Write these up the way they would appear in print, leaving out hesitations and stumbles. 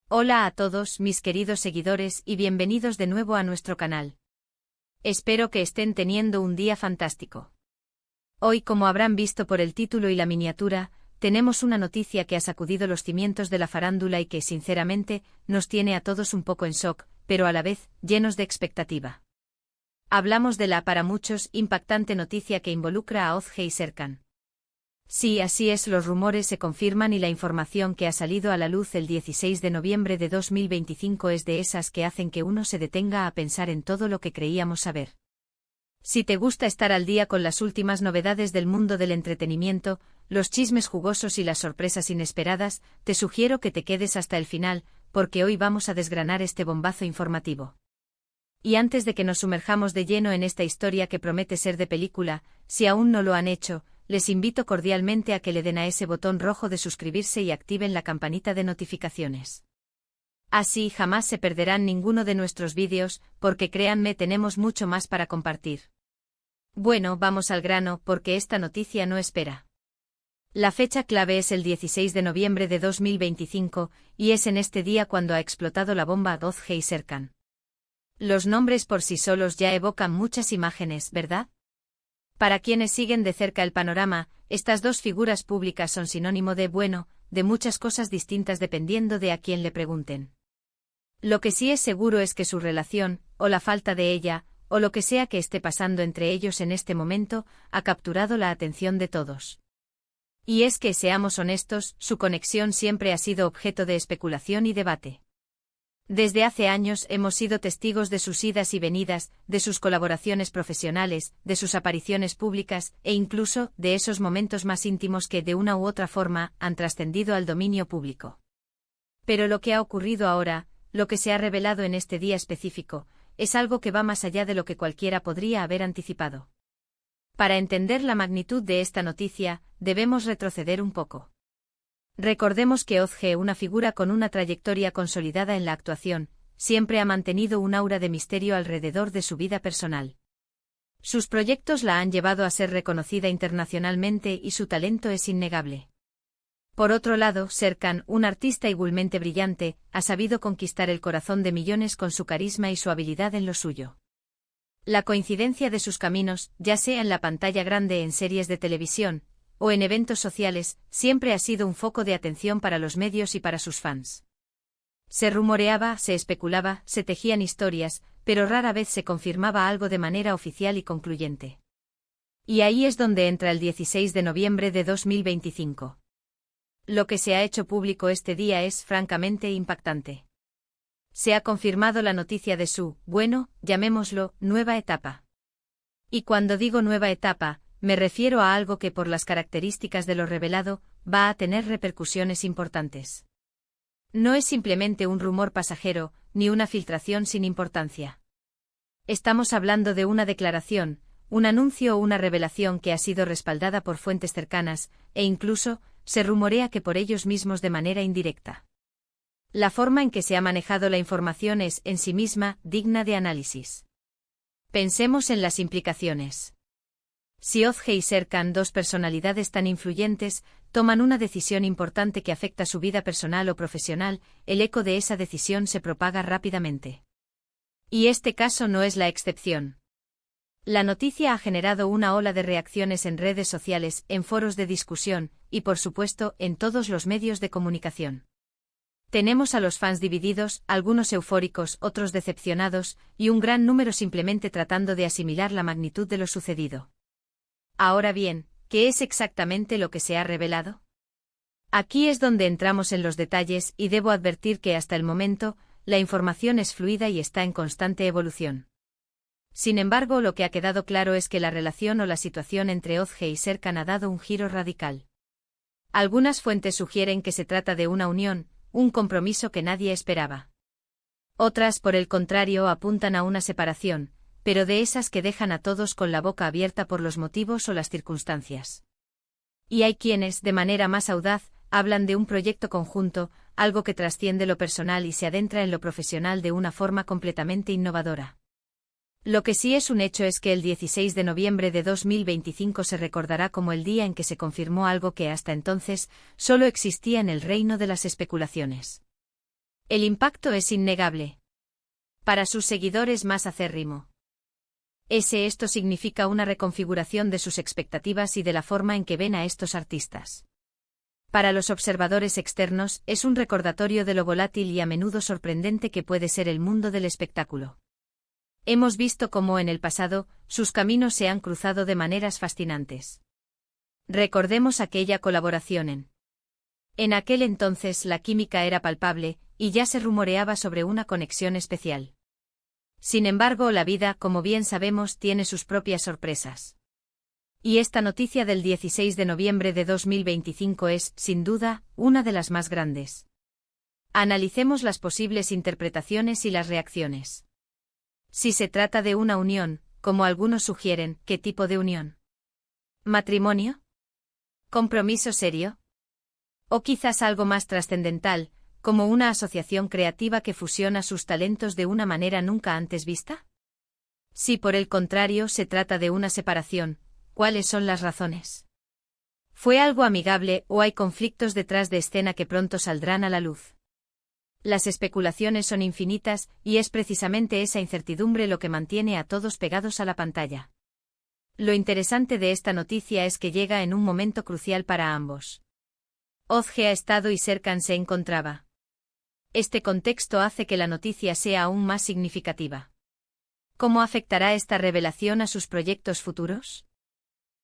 Hola a todos mis queridos seguidores y bienvenidos de nuevo a nuestro canal. Espero que estén teniendo un día fantástico. Hoy, como habrán visto por el título y la miniatura, tenemos una noticia que ha sacudido los cimientos de la farándula y que, sinceramente, nos tiene a todos un poco en shock, pero a la vez, llenos de expectativa. Hablamos de la, para muchos, impactante noticia que involucra a Ozge y Serkan. Sí, así es, los rumores se confirman y la información que ha salido a la luz el 16 de noviembre de 2025 es de esas que hacen que uno se detenga a pensar en todo lo que creíamos saber. Si te gusta estar al día con las últimas novedades del mundo del entretenimiento, los chismes jugosos y las sorpresas inesperadas, te sugiero que te quedes hasta el final, porque hoy vamos a desgranar este bombazo informativo. Y antes de que nos sumerjamos de lleno en esta historia que promete ser de película, si aún no lo han hecho, les invito cordialmente a que le den a ese botón rojo de suscribirse y activen la campanita de notificaciones. Así jamás se perderán ninguno de nuestros vídeos, porque créanme, tenemos mucho más para compartir. Bueno, vamos al grano, porque esta noticia no espera. La fecha clave es el 16 de noviembre de 2025, y es en este día cuando ha explotado la bomba Ozge y Serkan. Los nombres por sí solos ya evocan muchas imágenes, ¿verdad? Para quienes siguen de cerca el panorama, estas dos figuras públicas son sinónimo de, bueno, de muchas cosas distintas dependiendo de a quién le pregunten. Lo que sí es seguro es que su relación, o la falta de ella, o lo que sea que esté pasando entre ellos en este momento, ha capturado la atención de todos. Y es que, seamos honestos, su conexión siempre ha sido objeto de especulación y debate. Desde hace años hemos sido testigos de sus idas y venidas, de sus colaboraciones profesionales, de sus apariciones públicas, e incluso, de esos momentos más íntimos que, de una u otra forma, han trascendido al dominio público. Pero lo que ha ocurrido ahora, lo que se ha revelado en este día específico, es algo que va más allá de lo que cualquiera podría haber anticipado. Para entender la magnitud de esta noticia, debemos retroceder un poco. Recordemos que Ozge, una figura con una trayectoria consolidada en la actuación, siempre ha mantenido un aura de misterio alrededor de su vida personal. Sus proyectos la han llevado a ser reconocida internacionalmente y su talento es innegable. Por otro lado, Serkan, un artista igualmente brillante, ha sabido conquistar el corazón de millones con su carisma y su habilidad en lo suyo. La coincidencia de sus caminos, ya sea en la pantalla grande en series de televisión, o en eventos sociales, siempre ha sido un foco de atención para los medios y para sus fans. Se rumoreaba, se especulaba, se tejían historias, pero rara vez se confirmaba algo de manera oficial y concluyente. Y ahí es donde entra el 16 de noviembre de 2025. Lo que se ha hecho público este día es francamente impactante. Se ha confirmado la noticia de su, bueno, llamémoslo, nueva etapa. Y cuando digo nueva etapa, me refiero a algo que por las características de lo revelado, va a tener repercusiones importantes. No es simplemente un rumor pasajero, ni una filtración sin importancia. Estamos hablando de una declaración, un anuncio o una revelación que ha sido respaldada por fuentes cercanas, e incluso, se rumorea que por ellos mismos de manera indirecta. La forma en que se ha manejado la información es, en sí misma, digna de análisis. Pensemos en las implicaciones. Si Ozge y Serkan, dos personalidades tan influyentes, toman una decisión importante que afecta su vida personal o profesional, el eco de esa decisión se propaga rápidamente. Y este caso no es la excepción. La noticia ha generado una ola de reacciones en redes sociales, en foros de discusión, y por supuesto, en todos los medios de comunicación. Tenemos a los fans divididos, algunos eufóricos, otros decepcionados, y un gran número simplemente tratando de asimilar la magnitud de lo sucedido. Ahora bien, ¿qué es exactamente lo que se ha revelado? Aquí es donde entramos en los detalles y debo advertir que hasta el momento, la información es fluida y está en constante evolución. Sin embargo, lo que ha quedado claro es que la relación o la situación entre Ozge y Serkan ha dado un giro radical. Algunas fuentes sugieren que se trata de una unión, un compromiso que nadie esperaba. Otras, por el contrario, apuntan a una separación, pero de esas que dejan a todos con la boca abierta por los motivos o las circunstancias. Y hay quienes, de manera más audaz, hablan de un proyecto conjunto, algo que trasciende lo personal y se adentra en lo profesional de una forma completamente innovadora. Lo que sí es un hecho es que el 16 de noviembre de 2025 se recordará como el día en que se confirmó algo que hasta entonces solo existía en el reino de las especulaciones. El impacto es innegable. Para sus seguidores más acérrimo. Esto significa una reconfiguración de sus expectativas y de la forma en que ven a estos artistas. Para los observadores externos, es un recordatorio de lo volátil y a menudo sorprendente que puede ser el mundo del espectáculo. Hemos visto cómo en el pasado, sus caminos se han cruzado de maneras fascinantes. Recordemos aquella colaboración en aquel entonces la química era palpable, y ya se rumoreaba sobre una conexión especial. Sin embargo, la vida, como bien sabemos, tiene sus propias sorpresas. Y esta noticia del 16 de noviembre de 2025 es, sin duda, una de las más grandes. Analicemos las posibles interpretaciones y las reacciones. Si se trata de una unión, como algunos sugieren, ¿qué tipo de unión? ¿Matrimonio? ¿Compromiso serio? O quizás algo más trascendental, como una asociación creativa que fusiona sus talentos de una manera nunca antes vista? Si por el contrario se trata de una separación, ¿cuáles son las razones? ¿Fue algo amigable o hay conflictos detrás de escena que pronto saldrán a la luz? Las especulaciones son infinitas, y es precisamente esa incertidumbre lo que mantiene a todos pegados a la pantalla. Lo interesante de esta noticia es que llega en un momento crucial para ambos. Ozge ha estado y Serkan se encontraba. Este contexto hace que la noticia sea aún más significativa. ¿Cómo afectará esta revelación a sus proyectos futuros?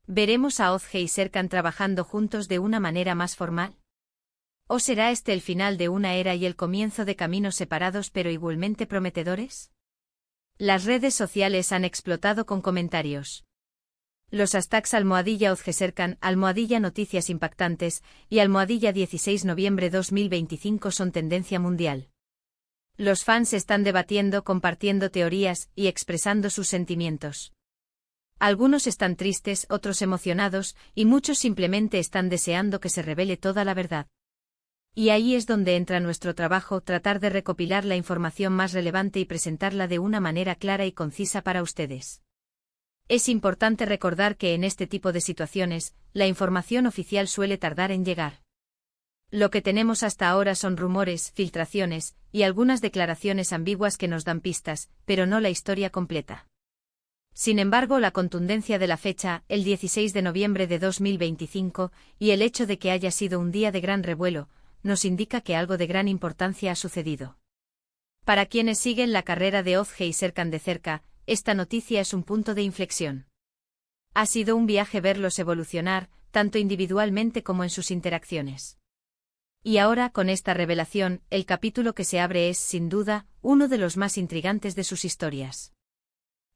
¿Veremos a Ozge y Serkan trabajando juntos de una manera más formal? ¿O será este el final de una era y el comienzo de caminos separados pero igualmente prometedores? Las redes sociales han explotado con comentarios. Los hashtags #OzgeSerkan, #noticias impactantes y #16 noviembre 2025 son tendencia mundial. Los fans están debatiendo, compartiendo teorías y expresando sus sentimientos. Algunos están tristes, otros emocionados, y muchos simplemente están deseando que se revele toda la verdad. Y ahí es donde entra nuestro trabajo, tratar de recopilar la información más relevante y presentarla de una manera clara y concisa para ustedes. Es importante recordar que en este tipo de situaciones, la información oficial suele tardar en llegar. Lo que tenemos hasta ahora son rumores, filtraciones, y algunas declaraciones ambiguas que nos dan pistas, pero no la historia completa. Sin embargo, la contundencia de la fecha, el 16 de noviembre de 2025, y el hecho de que haya sido un día de gran revuelo, nos indica que algo de gran importancia ha sucedido. Para quienes siguen la carrera de Ozge y Serkan de cerca, esta noticia es un punto de inflexión. Ha sido un viaje verlos evolucionar, tanto individualmente como en sus interacciones. Y ahora, con esta revelación, el capítulo que se abre es, sin duda, uno de los más intrigantes de sus historias.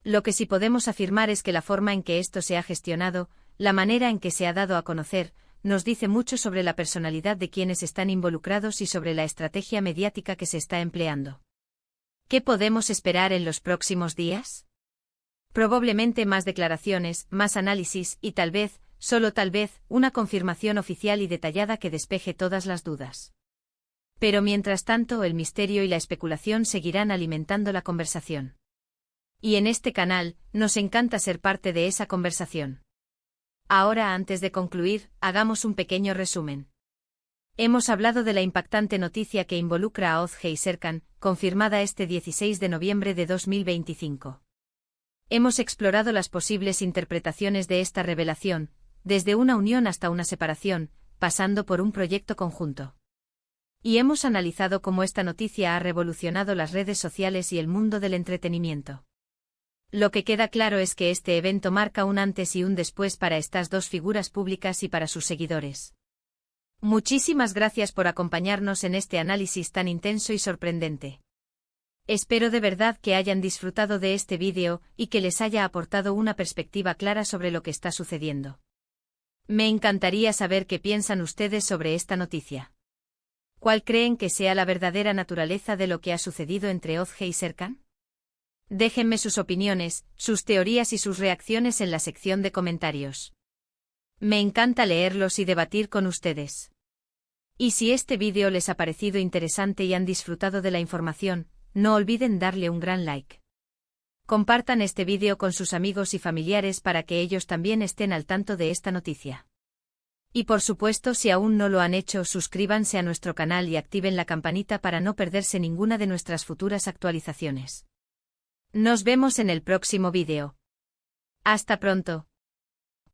Lo que sí podemos afirmar es que la forma en que esto se ha gestionado, la manera en que se ha dado a conocer, nos dice mucho sobre la personalidad de quienes están involucrados y sobre la estrategia mediática que se está empleando. ¿Qué podemos esperar en los próximos días? Probablemente más declaraciones, más análisis y tal vez, solo tal vez, una confirmación oficial y detallada que despeje todas las dudas. Pero mientras tanto, el misterio y la especulación seguirán alimentando la conversación. Y en este canal, nos encanta ser parte de esa conversación. Ahora, antes de concluir, hagamos un pequeño resumen. Hemos hablado de la impactante noticia que involucra a Ozge y Serkan, confirmada este 16 de noviembre de 2025. Hemos explorado las posibles interpretaciones de esta revelación, desde una unión hasta una separación, pasando por un proyecto conjunto. Y hemos analizado cómo esta noticia ha revolucionado las redes sociales y el mundo del entretenimiento. Lo que queda claro es que este evento marca un antes y un después para estas dos figuras públicas y para sus seguidores. Muchísimas gracias por acompañarnos en este análisis tan intenso y sorprendente. Espero de verdad que hayan disfrutado de este vídeo y que les haya aportado una perspectiva clara sobre lo que está sucediendo. Me encantaría saber qué piensan ustedes sobre esta noticia. ¿Cuál creen que sea la verdadera naturaleza de lo que ha sucedido entre Ozge y Serkan? Déjenme sus opiniones, sus teorías y sus reacciones en la sección de comentarios. Me encanta leerlos y debatir con ustedes. Y si este vídeo les ha parecido interesante y han disfrutado de la información, no olviden darle un gran like. Compartan este vídeo con sus amigos y familiares para que ellos también estén al tanto de esta noticia. Y por supuesto, si aún no lo han hecho, suscríbanse a nuestro canal y activen la campanita para no perderse ninguna de nuestras futuras actualizaciones. Nos vemos en el próximo vídeo. Hasta pronto.